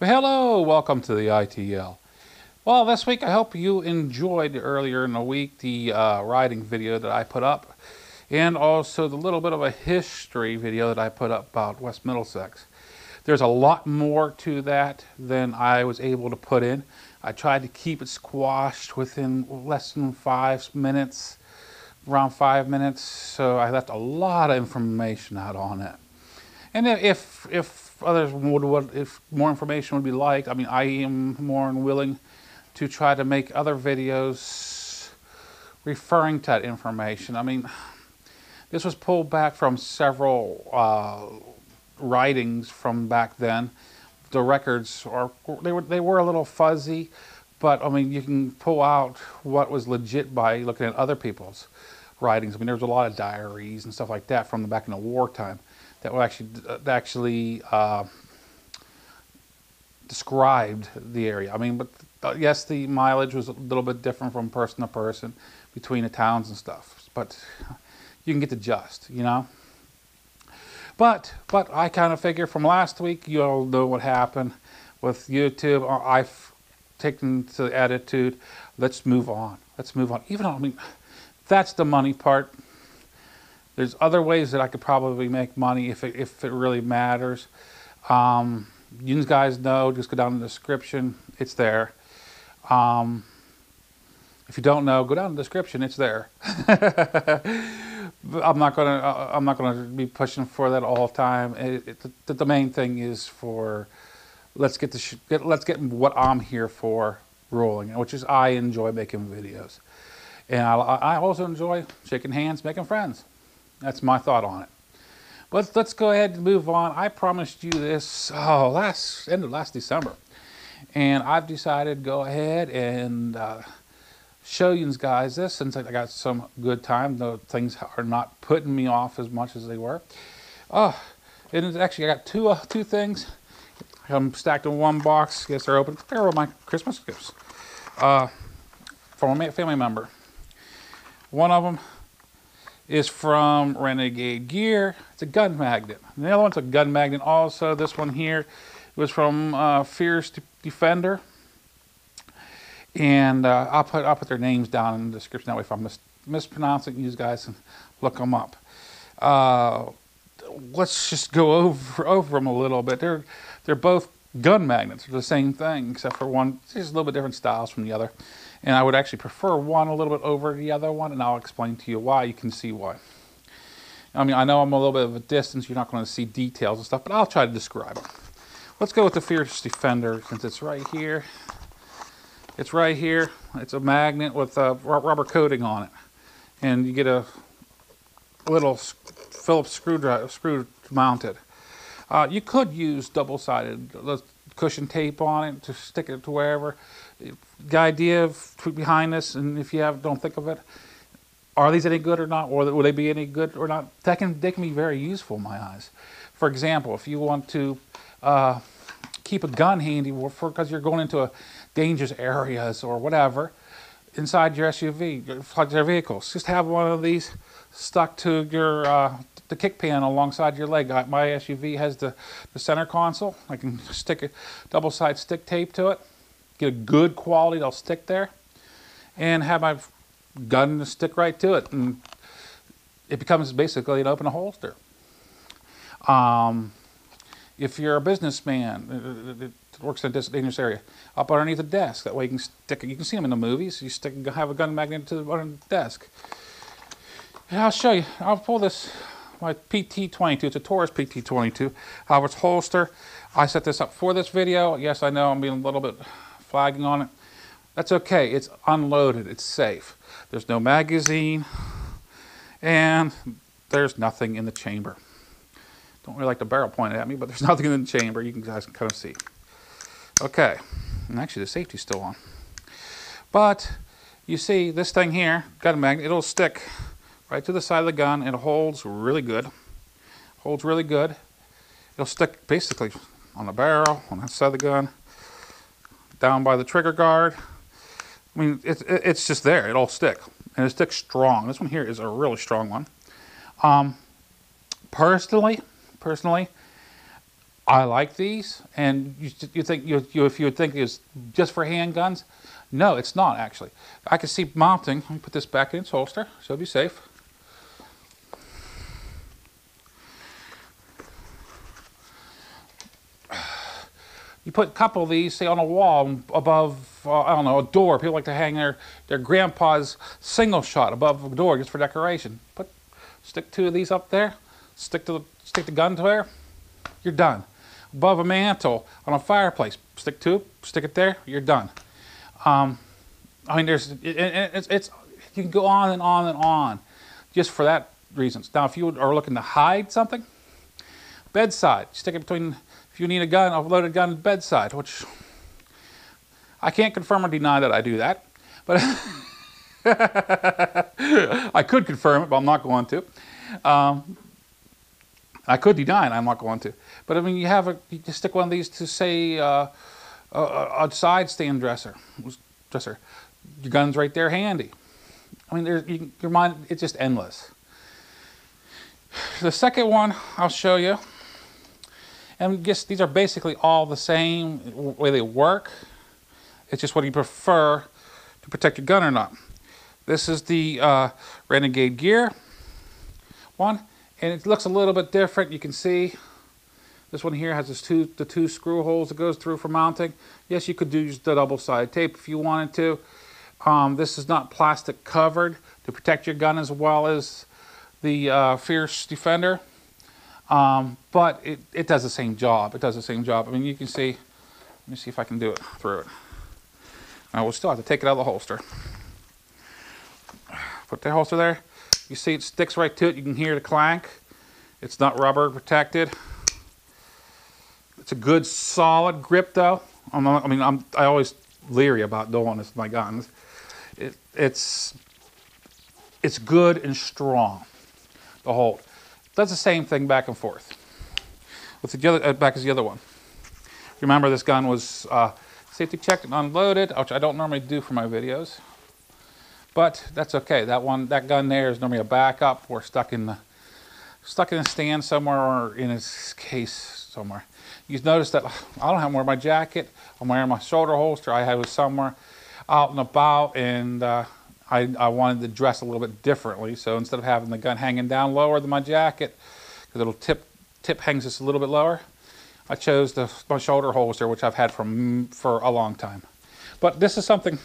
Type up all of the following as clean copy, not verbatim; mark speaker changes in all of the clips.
Speaker 1: Well, hello, welcome to the ITL. Well, this week I hope you enjoyed earlier in the week the riding video that I put up, and also the little bit of a history video that I put up about West Middlesex. There's a lot more to that than I was able to put in. I tried to keep it squashed within less than 5 minutes, around 5 minutes, so I left a lot of information out on it. And if others if more information would be liked, I mean, I am more than willing to try to make other videos referring to that information. I mean, this was pulled back from several writings from back then. The records they were a little fuzzy, but I mean, you can pull out what was legit by looking at other people's writings. I mean, there was a lot of diaries and stuff like that from back in the wartime that were actually described the area. I mean, but yes, the mileage was a little bit different from person to person between the towns and stuff, but you can get the gist, you know. But I kind of figure from last week, you all know what happened with YouTube. I've taken to the attitude, let's move on. Let's move on. Even though, I mean, that's the money part. There's other ways that I could probably make money if it really matters. You guys know, just go down in the description, it's there. If you don't know, go down in the description, it's there. I'm not gonna be pushing for that all the time. The main thing is for let's get what I'm here for rolling, which is I enjoy making videos, and I also enjoy shaking hands, making friends. That's my thought on it. But let's go ahead and move on. I promised you this end of last December, and I've decided to go ahead and show you guys this since I got some good time. Though things are not putting me off as much as they were. And actually I got two things. I'm stacked in one box. Guess they're open. They're all my Christmas gifts from a family member. One of them is from Renegade Gear. It's a gun magnet. And the other one's a gun magnet also. This one here was from Fierce Defender. And I'll put their names down in the description. That way if I'm mispronouncing, you guys can look them up. Let's just go over them a little bit. They're both gun magnets. They're the same thing, except for one, it's just a little bit different styles from the other. And I would actually prefer one a little bit over the other one, and I'll explain to you why. You can see why. I mean, I know I'm a little bit of a distance. You're not going to see details and stuff, but I'll try to describe it. Let's go with the Fierce Defender, since it's right here. It's right here. It's a magnet with a rubber coating on it. And you get a little Phillips screw mounted. You could use double-sided cushion tape on it to stick it to wherever. The idea behind this, and if you don't think of it, are these any good or not, or will they be any good or not? They can be very useful in my eyes. For example, if you want to keep a gun handy because you're going into dangerous areas or whatever inside your SUV, inside your vehicles, just have one of these stuck to your the kick pan alongside your leg. My SUV has the center console. I can stick a double-sided stick tape to it, get a good quality that'll stick there, and have my gun stick right to it, and it becomes basically an open holster. If you're a businessman that works in a dangerous area, up underneath the desk, that way you can stick it. You can see them in the movies. You have a gun magnet to the desk. And I'll show you. I'll pull this, my PT-22. It's a Taurus PT-22. Its holster. I set this up for this video. Yes, I know I'm being a little bit flagging on it. That's okay. It's unloaded. It's safe. There's no magazine, and there's nothing in the chamber. Don't really like the barrel pointed at me, but there's nothing in the chamber. You guys can kind of see. Okay, and actually the safety's still on. But you see this thing here, gun magnet, it'll stick right to the side of the gun. It holds really good. Holds really good. It'll stick basically on the barrel, on the side of the gun, down by the trigger guard. I mean, it's just there. It'll stick, and it sticks strong. This one here is a really strong one. Personally, I like these, and you think if you would think it's just for handguns, no, it's not actually. I can see mounting. Let me put this back in its holster so it'll be safe. You put a couple of these, say, on a wall above, I don't know, a door. People like to hang their grandpa's single shot above a door just for decoration. Stick 2 of these up there. Stick the gun to there. You're done. Above a mantle on a fireplace. Stick it there. You're done. I mean, you can go on and on and on, just for that reasons. Now, if you are looking to hide something, bedside. Stick it between. If you need a gun, a loaded gun at bedside, which I can't confirm or deny that I do that, but I could confirm it, but I'm not going to. I could deny it, I'm not going to. But I mean, you just stick one of these to, say, a side stand dresser. Your gun's right there handy. I mean, your mind, it's just endless. The second one I'll show you. And just these are basically all the same way they work. It's just whether you prefer to protect your gun or not. This is the Renegade Gear one, and it looks a little bit different. You can see this one here has the two screw holes it goes through for mounting. Yes, you could use the double-sided tape if you wanted to. This is not plastic covered to protect your gun as well as the Fierce Defender. But it does the same job. It does the same job. I mean, you can see, let me see if I can do it through it. Now, we'll still have to take it out of the holster. Put the holster there. You see it sticks right to it. You can hear the clank. It's not rubber protected. It's a good solid grip though. I always leery about doing this with my guns. It's good and strong to hold. Does the same thing back and forth. With the other back is the other one. Remember, this gun was safety checked and unloaded, which I don't normally do for my videos, but that's okay. That gun there is normally a backup or stuck in a stand somewhere or in its case somewhere. You notice that I don't have to wear my jacket. I'm wearing my shoulder holster. I have it somewhere out and about, and I wanted to dress a little bit differently. So instead of having the gun hanging down lower than my jacket, because it'll tip hangs just a little bit lower, I chose my shoulder holster, which I've had for a long time. But this is something,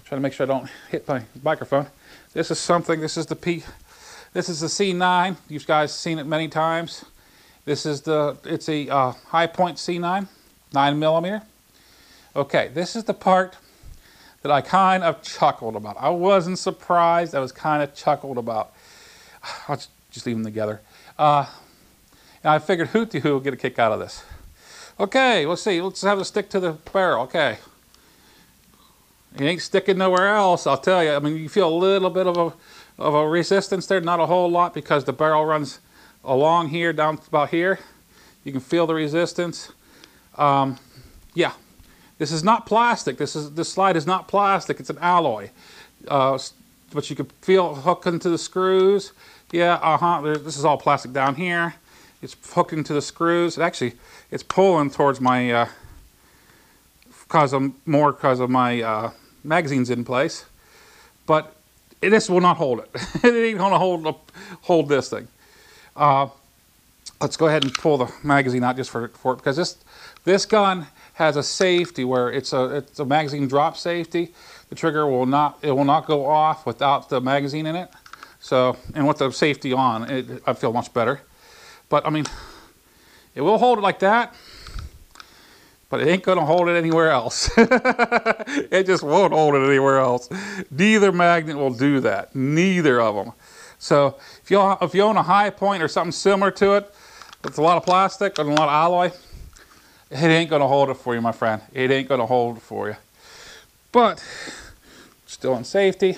Speaker 1: trying to make sure I don't hit my microphone. This is something, this is the C9. You guys have seen it many times. It's a high point C9, 9mm. Okay, this is the part that I kind of chuckled about. I wasn't surprised, I was kind of chuckled about. I'll just leave them together. And I figured Hooty Hoo will get a kick out of this. Okay, let's see. Let's have it stick to the barrel. Okay. It ain't sticking nowhere else, I'll tell you. I mean, you feel a little bit of a resistance there, not a whole lot, because the barrel runs along here, down about here. You can feel the resistance. Yeah. This is not plastic. This slide is not plastic. It's an alloy. But you can feel it hooked into the screws. Yeah, this is all plastic down here. It's hooked into the screws. It's pulling towards my, because of my magazine's in place. But this will not hold it. It ain't gonna hold this thing. Let's go ahead and pull the magazine out just for it, because this gun has a safety where it's a magazine drop safety. The trigger will not go off without the magazine in it. So, and with the safety on, I feel much better. But I mean, it will hold it like that, but it ain't gonna hold it anywhere else. It just won't hold it anywhere else. Neither magnet will do that. Neither of them. So if you own a high point or something similar to it, with a lot of plastic and a lot of alloy, it ain't gonna hold it for you, my friend. It ain't gonna hold it for you. But still in safety.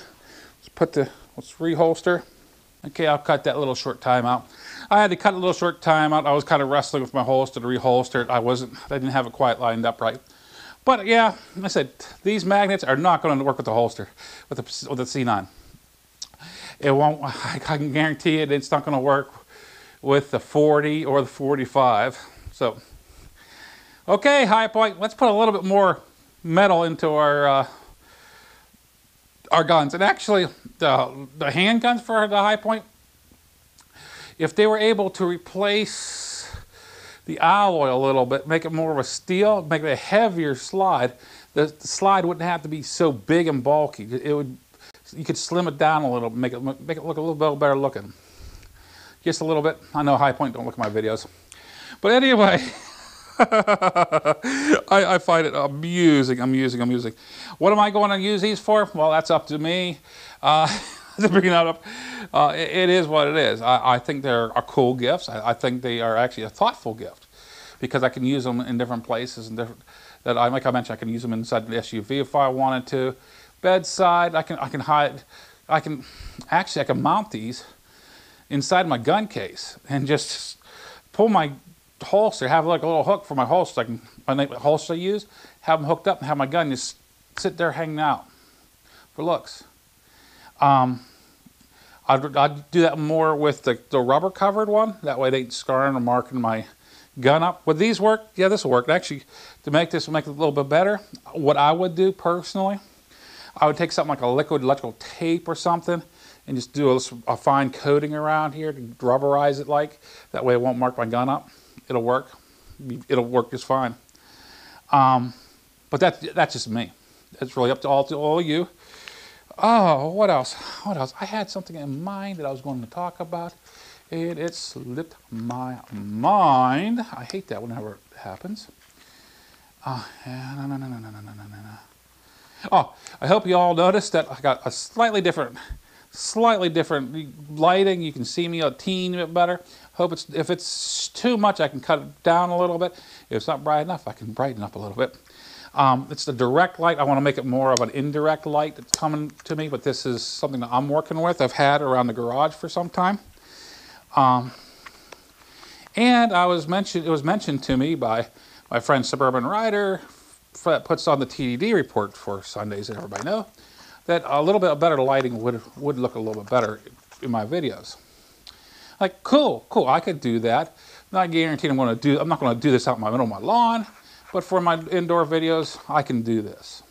Speaker 1: Let's reholster. Okay, I'll cut that little short time out. I had to cut a little short time out. I was kind of wrestling with my holster to reholster it. I didn't have it quite lined up right. But yeah, like I said, these magnets are not going to work with the holster, with the C9. It won't. I can guarantee it. It's not going to work with the 40 or the 45. So, okay, High Point, let's put a little bit more metal into our guns. And actually, the handguns for the High Point, if they were able to replace the alloy a little bit, make it more of a steel, make it a heavier slide, the slide wouldn't have to be so big and bulky. It would, you could slim it down a little, make it look a little bit better looking. Just a little bit. I know High Point don't look at my videos. But anyway, I find it amusing. What am I going to use these for? Well, that's up to me. To bring that up, it is what it is. I think they're cool gifts. I think they are actually a thoughtful gift because I can use them in different places and different. Like I mentioned, I can use them inside the SUV if I wanted to. Bedside, I can hide. I can mount these inside my gun case and just pull my holster, have like a little hook for my holster. My holster I use, have them hooked up and have my gun just sit there hanging out for looks. I'd do that more with the rubber covered one. That way they ain't scarring or marking my gun up. Would these work? Yeah, this will work. Actually, to make it a little bit better, what I would do personally, I would take something like a liquid electrical tape or something and just do a fine coating around here to rubberize it like. That way it won't mark my gun up. It'll work. It'll work just fine. But that's just me. It's really up to all of you. Oh, what else? I had something in mind that I was going to talk about. It slipped my mind. I hate that whenever it happens. No. Oh, I hope you all noticed that I got a slightly different lighting. You can see me a teeny bit better. If it's too much, I can cut it down a little bit. If it's not bright enough, I can brighten up a little bit. It's the direct light. I want to make it more of an indirect light that's coming to me, but this is something that I'm working with. I've had around the garage for some time. And it was mentioned to me by my friend Suburban Rider that puts on the TDD report for Sundays, that everybody know, that a little bit better lighting would look a little bit better in my videos. Like, cool, I could do that. Not guaranteed I'm not going to do this out in the middle of my lawn, but for my indoor videos, I can do this.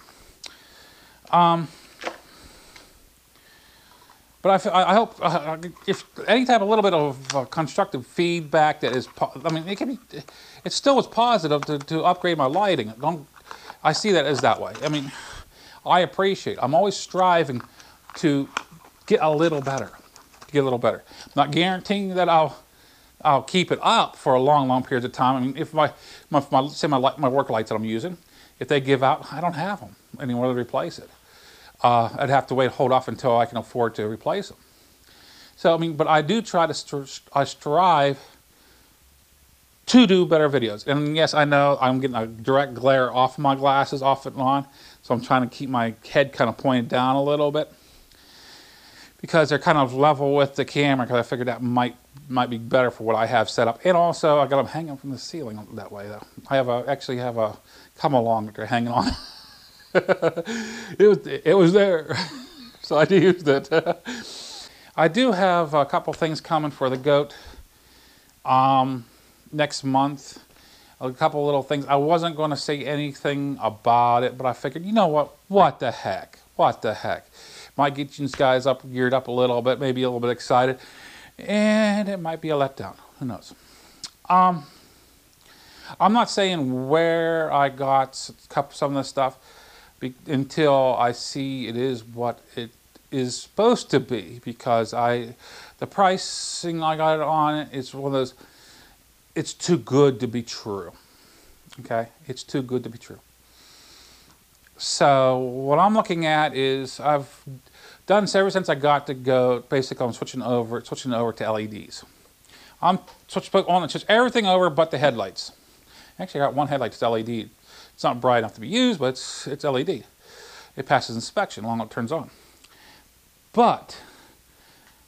Speaker 1: But I hope if any type of little bit of constructive feedback that is, I mean, it still is positive to upgrade my lighting. I see that as that way. I mean, I appreciate. I'm always striving to get a little better. Not guaranteeing that I'll keep it up for a long periods of time. I mean, if my work lights that I'm using, if they give out, I don't have them anymore to replace it. I'd have to hold off until I can afford to replace them. So I mean, but I do try to strive to do better videos. And yes, I know I'm getting a direct glare off my glasses off and on, so I'm trying to keep my head kind of pointed down a little bit because they're kind of level with the camera. Because I figured that might be better for what I have set up. And also, I got them hanging from the ceiling that way though. I actually have a come along that they're hanging on. it was there, so I used it. I do have a couple things coming for the goat next month. A couple little things. I wasn't going to say anything about it, but I figured, you know what? What the heck? Might get you guys geared up a little bit, maybe a little bit excited, and it might be a letdown. Who knows? I'm not saying where I got some of this stuff until I see it is what it is supposed to be, because the pricing I got it on is one of those, it's too good to be true. Okay, it's too good to be true. So what I'm looking at is I've done this ever since I got the goat. Basically, I'm switching over to LEDs. I'm switch everything over but the headlights. Actually, I got one headlight that's LED. It's not bright enough to be used, but it's LED. It passes inspection long as it turns on. But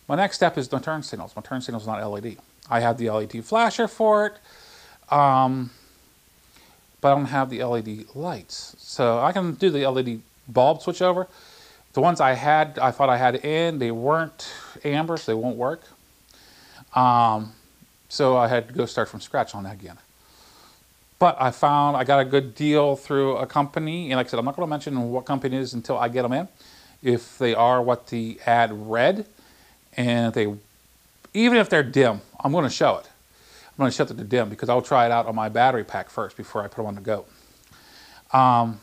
Speaker 1: my next step is the turn signals. My turn signal is not LED. I have the LED flasher for it, but I don't have the LED lights. So I can do the LED bulb switch over. The ones I thought I had in, they weren't amber, so they won't work. So I had to go start from scratch on that again. But I found I got a good deal through a company, and like I said, I'm not going to mention what company it is until I get them in. If they are what the ad read, and even if they're dim, I'm going to show it. I'm going to show that they're dim because I'll try it out on my battery pack first before I put them on the goat. I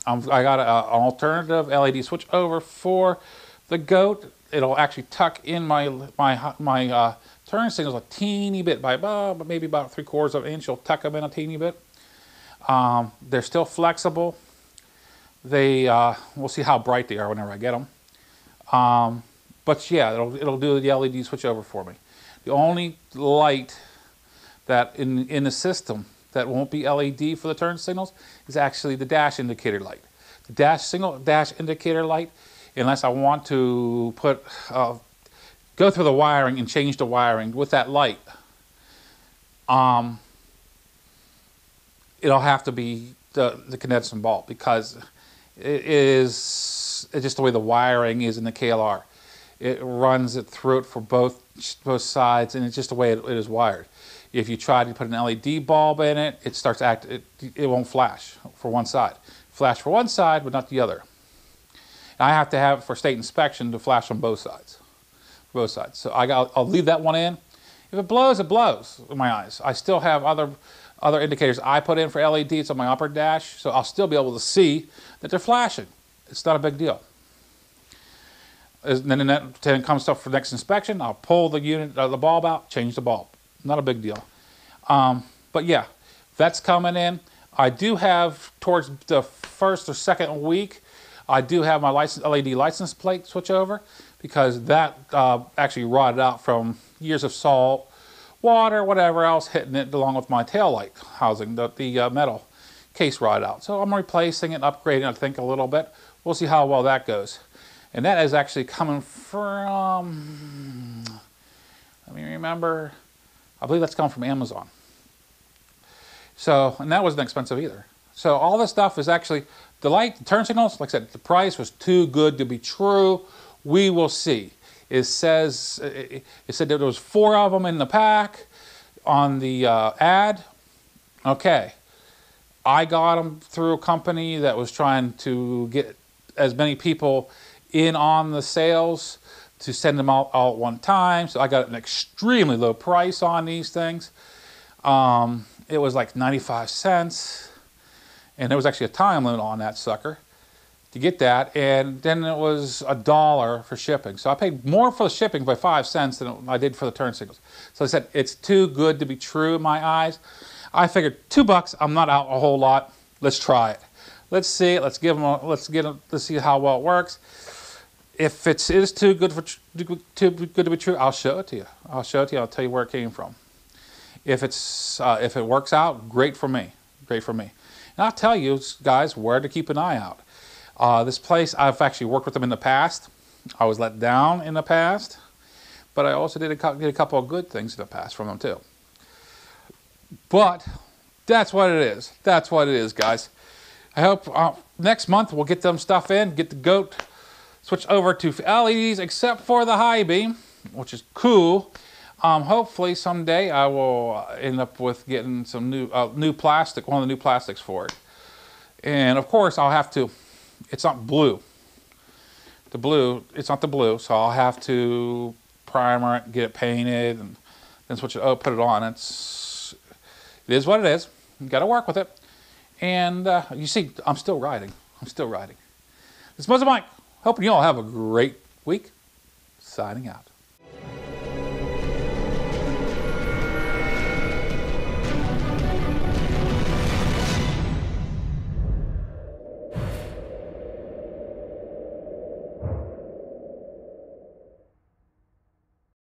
Speaker 1: got an alternative LED switch over for the goat. It'll actually tuck in my turn signals a teeny bit, by maybe about 3/4 of an inch. You'll tuck them in a teeny bit. They're still flexible. We'll see how bright they are whenever I get them. But yeah, it'll do the LED switch over for me. The only light that in the system that won't be LED for the turn signals is actually the dash indicator light. The dash indicator light, unless I want to go through the wiring and change the wiring with that light, it'll have to be the condensing bulb, because it's just the way the wiring is in the KLR. It runs it through it for both sides, and it's just the way it is wired. If you try to put an LED bulb in it, it won't flash for one side. Flash for one side, but not the other. And I have to have it for state inspection to flash on both sides. Both sides. So I'll leave that one in. If it blows, it blows in my eyes. I still have other indicators I put in for LEDs on my upper dash, so I'll still be able to see that they're flashing. It's not a big deal. And then it comes stuff for next inspection. I'll pull the bulb out, change the bulb. Not a big deal. But yeah, that's coming in. I do have, towards the first or second week, I do have my LED license plate switch over, because that actually rotted out from years of salt, water, whatever else hitting it, along with my tail light housing. The metal case rotted out. So I'm replacing it, upgrading, I think, a little bit. We'll see how well that goes. And that is actually coming from, let me remember, I believe that's coming from Amazon. So, and that wasn't expensive either. So all this stuff is actually, the turn signals, like I said, the price was too good to be true. We will see. It said that there was 4 of them in the pack on the ad. Okay. I got them through a company that was trying to get as many people in on the sales to send them all at one time. So I got an extremely low price on these things. It was like 95 cents. And there was actually a time limit on that sucker to get that. And then it was $1 for shipping. So I paid more for the shipping by 5 cents than I did for the turn signals. So I said, it's too good to be true in my eyes. I figured $2, I'm not out a whole lot. Let's try it. Let's see it. Let's see how well it works. If it is too good to be true, I'll show it to you. I'll show it to you. I'll tell you where it came from. If it works out, great for me. Great for me. And I'll tell you guys where to keep an eye out. This place, I've actually worked with them in the past. I was let down in the past, but I also did a couple of good things in the past from them too. But that's what it is. That's what it is, guys. I hope next month we'll get them stuff in, get the goat switch over to LEDs except for the high beam, which is cool. Hopefully someday I will end up with getting some new plastic, one of the new plastics for it. And of course I'll have to, it's not blue. It's not the blue, so I'll have to primer it, get it painted, and then switch it, put it on. It is what it is. You got to work with it. And you see, I'm still riding. I'm still riding. This is MuzzleMike. Hoping you all have a great week. Signing out.